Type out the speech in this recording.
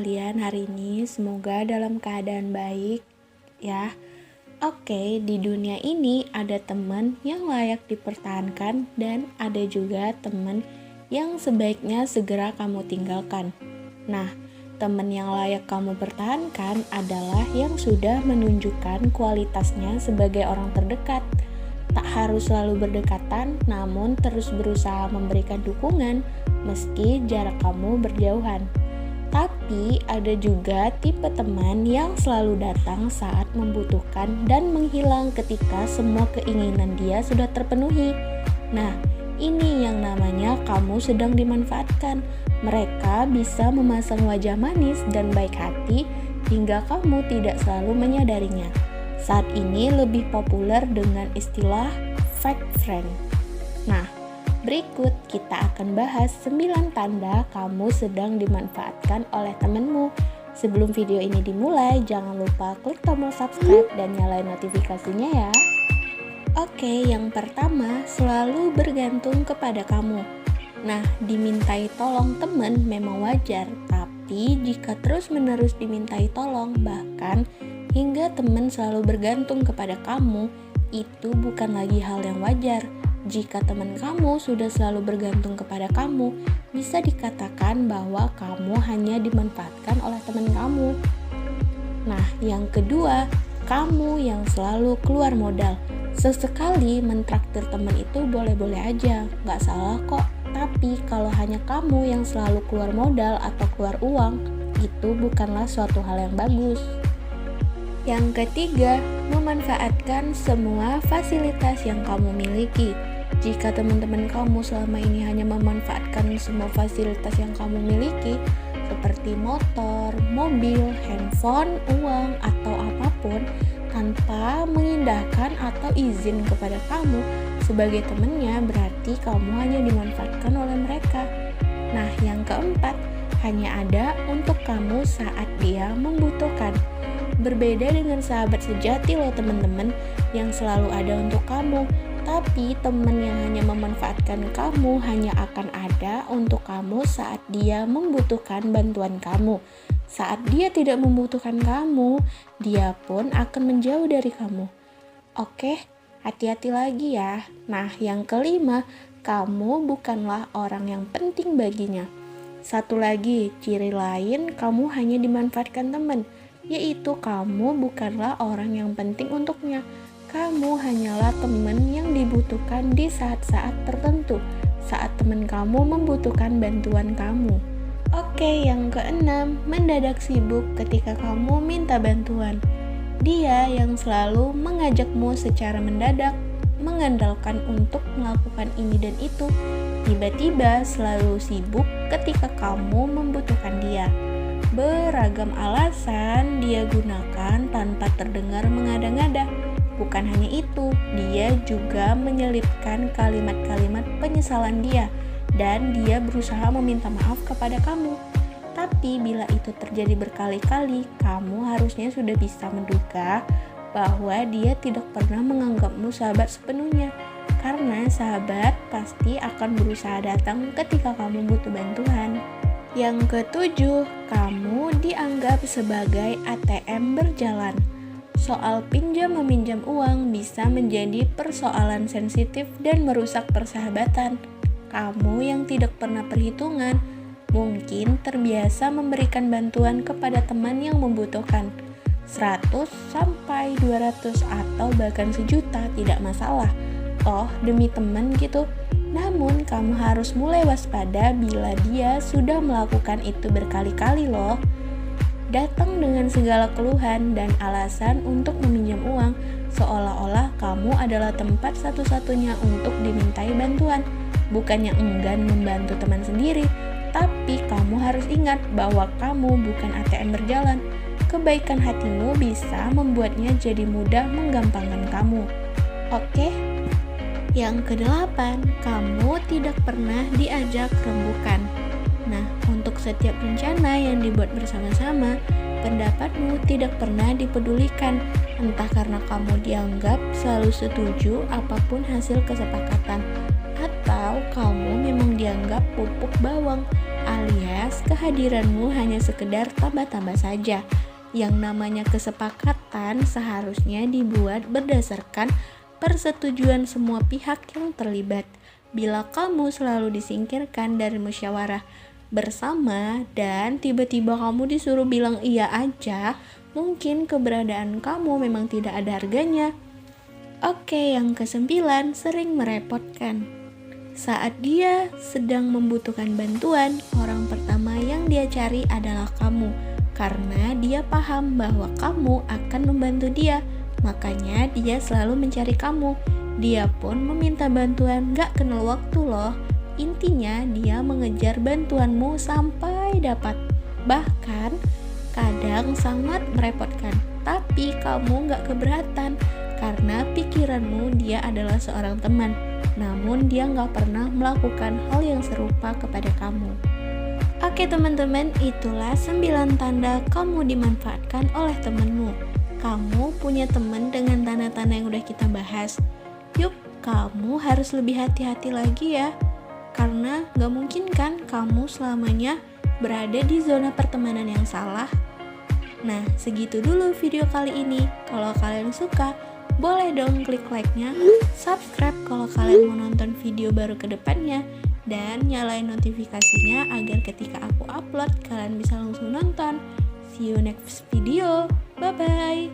kalian hari ini? Semoga dalam keadaan baik ya. Oke, di dunia ini ada teman yang layak dipertahankan dan ada juga teman yang sebaiknya segera kamu tinggalkan. Nah, teman yang layak kamu pertahankan adalah yang sudah menunjukkan kualitasnya sebagai orang terdekat. Tak harus selalu berdekatan, namun terus berusaha memberikan dukungan meski jarak kamu berjauhan. Tapi ada juga tipe teman yang selalu datang saat membutuhkan dan menghilang ketika semua keinginan dia sudah terpenuhi. Nah, ini yang namanya kamu sedang dimanfaatkan. Mereka bisa memasang wajah manis dan baik hati hingga kamu tidak selalu menyadarinya. Saat ini lebih populer dengan istilah fake friend. Nah, berikut kita akan bahas 9 tanda kamu sedang dimanfaatkan oleh temanmu. Sebelum video ini dimulai, jangan lupa klik tombol subscribe dan nyalain notifikasinya ya. Oke, yang pertama, selalu bergantung kepada kamu. Nah, dimintai tolong teman memang wajar, tapi jika terus-menerus dimintai tolong, bahkan hingga teman selalu bergantung kepada kamu, itu bukan lagi hal yang wajar. Jika teman kamu sudah selalu bergantung kepada kamu, bisa dikatakan bahwa kamu hanya dimanfaatkan oleh teman kamu. Nah, yang kedua, kamu yang selalu keluar modal. Sesekali mentraktir teman itu boleh-boleh aja, gak salah kok. Tapi kalau hanya kamu yang selalu keluar modal atau keluar uang, itu bukanlah suatu hal yang bagus. Yang ketiga, memanfaatkan semua fasilitas yang kamu miliki. Jika teman-teman kamu selama ini hanya memanfaatkan semua fasilitas yang kamu miliki, seperti motor, mobil, handphone, uang, atau apapun, tanpa mengindahkan atau izin kepada kamu sebagai temannya, berarti kamu hanya dimanfaatkan oleh mereka. Nah, yang keempat, hanya ada untuk kamu saat dia membutuhkan. Berbeda dengan sahabat sejati loh teman-teman, yang selalu ada untuk kamu. Tapi teman yang hanya memanfaatkan kamu hanya akan ada untuk kamu saat dia membutuhkan bantuan kamu. Saat dia tidak membutuhkan kamu, dia pun akan menjauh dari kamu. Oke, hati-hati lagi ya. Nah, yang kelima, kamu bukanlah orang yang penting baginya. Satu lagi, ciri lain kamu hanya dimanfaatkan teman, yaitu kamu bukanlah orang yang penting untuknya. Kamu hanyalah teman yang dibutuhkan di saat-saat tertentu, saat teman kamu membutuhkan bantuan kamu. Oke, yang keenam, mendadak sibuk ketika kamu minta bantuan. Dia yang selalu mengajakmu secara mendadak, mengandalkan untuk melakukan ini dan itu, tiba-tiba selalu sibuk ketika kamu membutuhkan dia. Beragam alasan dia gunakan tanpa terdengar mengada-ngada. Bukan hanya itu, dia juga menyelipkan kalimat-kalimat penyesalan dia, dan dia berusaha meminta maaf kepada kamu. Tapi bila itu terjadi berkali-kali, kamu harusnya sudah bisa menduga bahwa dia tidak pernah menganggapmu sahabat sepenuhnya. Karena sahabat pasti akan berusaha datang ketika kamu butuh bantuan. Yang ketujuh, kamu dianggap sebagai ATM berjalan. Soal pinjam-meminjam uang bisa menjadi persoalan sensitif dan merusak persahabatan. Kamu yang tidak pernah perhitungan, mungkin terbiasa memberikan bantuan kepada teman yang membutuhkan. 100 sampai 200 atau bahkan sejuta tidak masalah. Toh demi teman gitu. Namun kamu harus mulai waspada bila dia sudah melakukan itu berkali-kali loh. Datang dengan segala keluhan dan alasan untuk meminjam uang, seolah-olah kamu adalah tempat satu-satunya untuk dimintai bantuan. Bukannya enggan membantu teman sendiri, tapi kamu harus ingat bahwa kamu bukan ATM berjalan. Kebaikan hatimu bisa membuatnya jadi mudah menggampangkan kamu. Oke? Yang kedelapan, kamu tidak pernah diajak rembukan. Nah, untuk setiap rencana yang dibuat bersama-sama, pendapatmu tidak pernah dipedulikan, entah karena kamu dianggap selalu setuju apapun hasil kesepakatan, atau kamu memang dianggap pupuk bawang, alias kehadiranmu hanya sekedar tambah-tambah saja. Yang namanya kesepakatan seharusnya dibuat berdasarkan persetujuan semua pihak yang terlibat. Bila kamu selalu disingkirkan dari musyawarah bersama dan tiba-tiba kamu disuruh bilang iya aja, mungkin keberadaan kamu memang tidak ada harganya. Oke, yang ke-9, sering merepotkan. Saat dia sedang membutuhkan bantuan, orang pertama yang dia cari adalah kamu, karena dia paham bahwa kamu akan membantu dia. Makanya dia selalu mencari kamu. Dia pun meminta bantuan gak kenal waktu loh. Intinya dia mengejar bantuanmu sampai dapat. Bahkan kadang sangat merepotkan, tapi kamu gak keberatan karena pikiranmu dia adalah seorang teman. Namun dia gak pernah melakukan hal yang serupa kepada kamu. Oke teman-teman, itulah 9 tanda kamu dimanfaatkan oleh temanmu. Kamu punya teman dengan tanda-tanda yang udah kita bahas. Yuk, kamu harus lebih hati-hati lagi ya. Karena gak mungkin kan kamu selamanya berada di zona pertemanan yang salah. Nah, segitu dulu video kali ini. Kalau kalian suka, boleh dong klik like-nya, subscribe kalau kalian mau nonton video baru ke depannya, dan nyalain notifikasinya agar ketika aku upload, kalian bisa langsung nonton. See you next video. Bye-bye.